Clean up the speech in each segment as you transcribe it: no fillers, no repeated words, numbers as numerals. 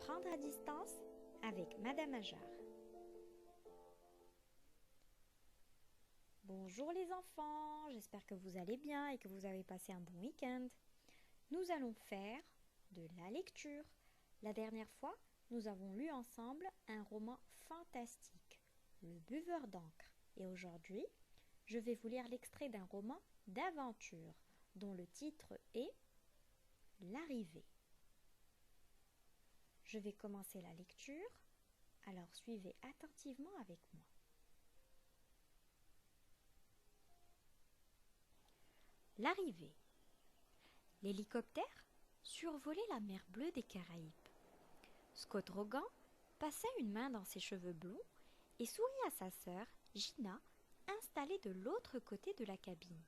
Apprendre à distance avec Madame Ajar. Bonjour les enfants, j'espère que vous allez bien et que vous avez passé un bon week-end. Nous allons faire de la lecture. La dernière fois, nous avons lu ensemble un roman fantastique, Le Buveur d'encre. Et aujourd'hui, je vais vous lire l'extrait d'un roman d'aventure dont le titre est L'arrivée. Je vais commencer la lecture, alors suivez attentivement avec moi. L'arrivée. L'hélicoptère survolait la mer bleue des Caraïbes. Scott Roggan passa une main dans ses cheveux blonds et sourit à sa sœur, Gina, installée de l'autre côté de la cabine.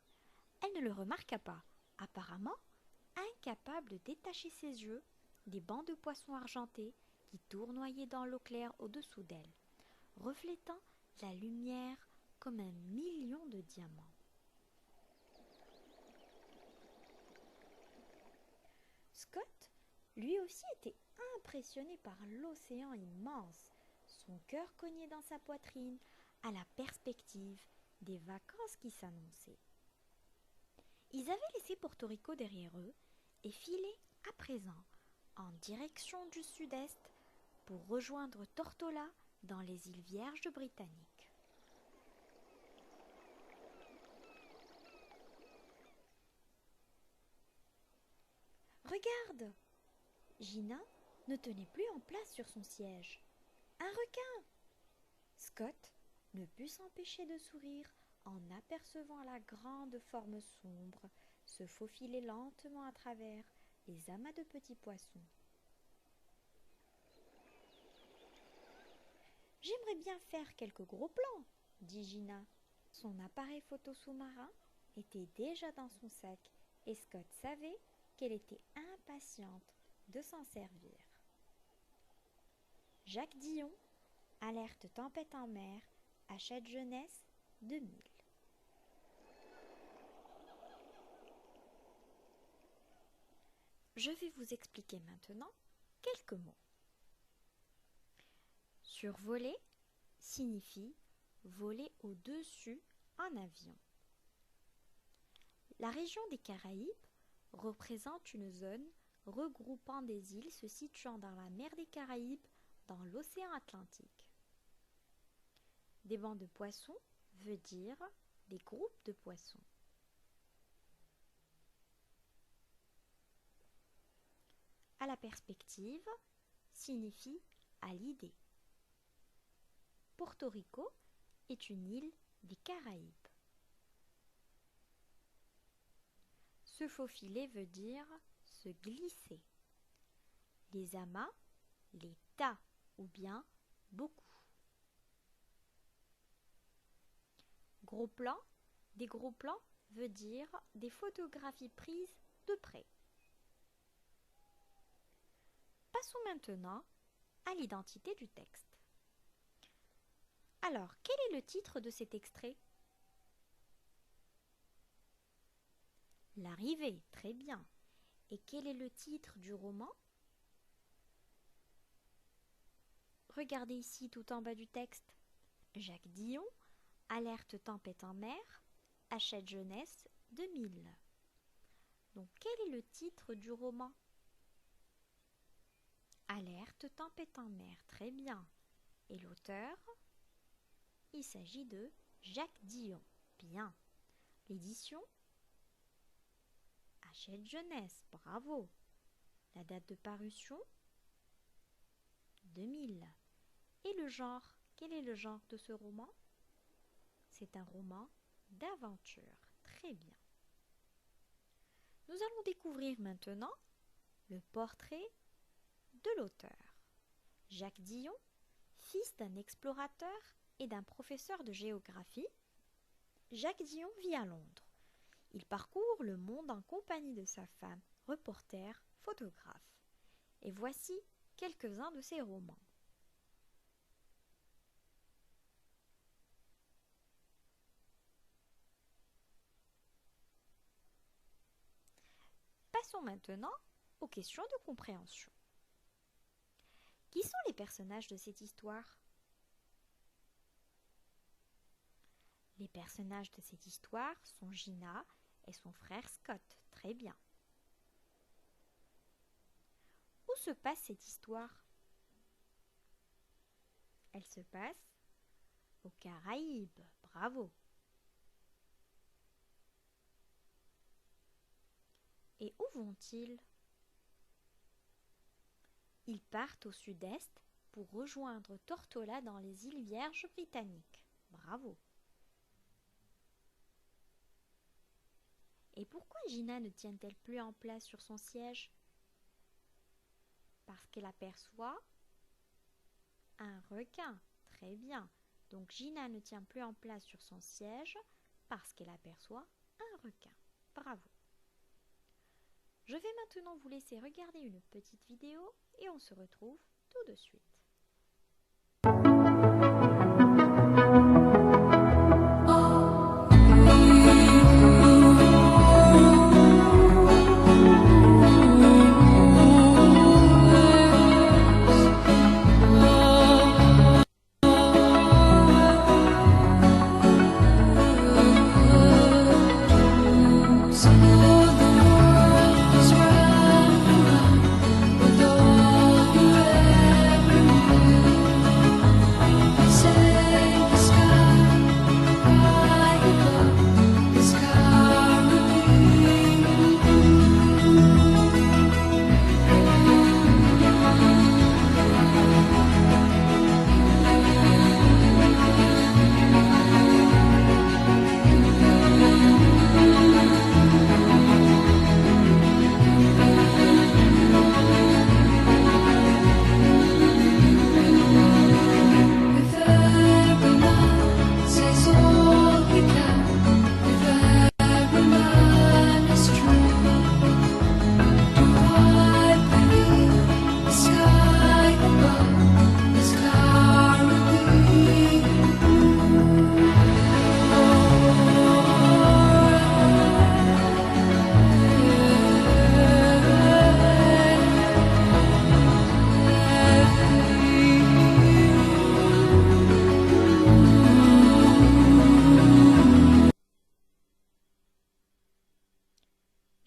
Elle ne le remarqua pas, apparemment incapable de détacher ses yeux des bancs de poissons argentés qui tournoyaient dans l'eau claire au-dessous d'elle, reflétant la lumière comme un million de diamants. Scott, lui aussi, était impressionné par l'océan immense. Son cœur cognait dans sa poitrine à la perspective des vacances qui s'annonçaient. Ils avaient laissé Porto Rico derrière eux et filaient à présent en direction du sud-est pour rejoindre Tortola dans les îles Vierges britanniques. Regarde! Gina ne tenait plus en place sur son siège. Un requin! Scott ne put s'empêcher de sourire en apercevant la grande forme sombre se faufiler lentement à travers les amas de petits poissons. « J'aimerais bien faire quelques gros plans, » dit Gina. Son appareil photo sous-marin était déjà dans son sac et Scott savait qu'elle était impatiente de s'en servir. Jacques Dion, alerte tempête en mer, Hachette Jeunesse 2000. Je vais vous expliquer maintenant quelques mots. Survoler signifie voler au-dessus en avion. La région des Caraïbes représente une zone regroupant des îles se situant dans la mer des Caraïbes dans l'océan Atlantique. Des bancs de poissons veut dire des groupes de poissons. À la perspective signifie à l'idée. Porto Rico est une île des Caraïbes. Se faufiler veut dire se glisser. Les amas, les tas ou bien beaucoup. Gros plan, des gros plans veut dire des photographies prises de près. Passons maintenant à l'identité du texte. Alors, quel est le titre de cet extrait ? L'arrivée, très bien. Et quel est le titre du roman ? Regardez ici tout en bas du texte. Jacques Dion, alerte tempête en mer, Hachette Jeunesse 2000. Donc quel est le titre du roman ? Alerte tempête en mer, très bien. Et l'auteur ? Il s'agit de Jacques Dion. Bien. L'édition ? Hachette Jeunesse, bravo. La date de parution ? 2000. Et le genre ? Quel est le genre de ce roman ? C'est un roman d'aventure. Très bien. Nous allons découvrir maintenant le portrait de l'auteur. Jacques Dion, fils d'un explorateur et d'un professeur de géographie, Jacques Dion vit à Londres. Il parcourt le monde en compagnie de sa femme, reporter, photographe. Et voici quelques-uns de ses romans. Passons maintenant aux questions de compréhension. Qui sont les personnages de cette histoire? Les personnages de cette histoire sont Gina et son frère Scott. Très bien. Où se passe cette histoire? Elle se passe aux Caraïbes. Bravo. Et où vont-ils? Ils partent au sud-est pour rejoindre Tortola dans les îles Vierges britanniques. Bravo. Et pourquoi Gina ne tient-elle plus en place sur son siège? Parce qu'elle aperçoit un requin. Très bien. Donc Gina ne tient plus en place sur son siège parce qu'elle aperçoit un requin. Bravo. Je vais maintenant vous laisser regarder une petite vidéo et on se retrouve tout de suite.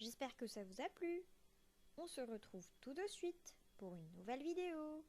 J'espère que ça vous a plu. On se retrouve tout de suite pour une nouvelle vidéo.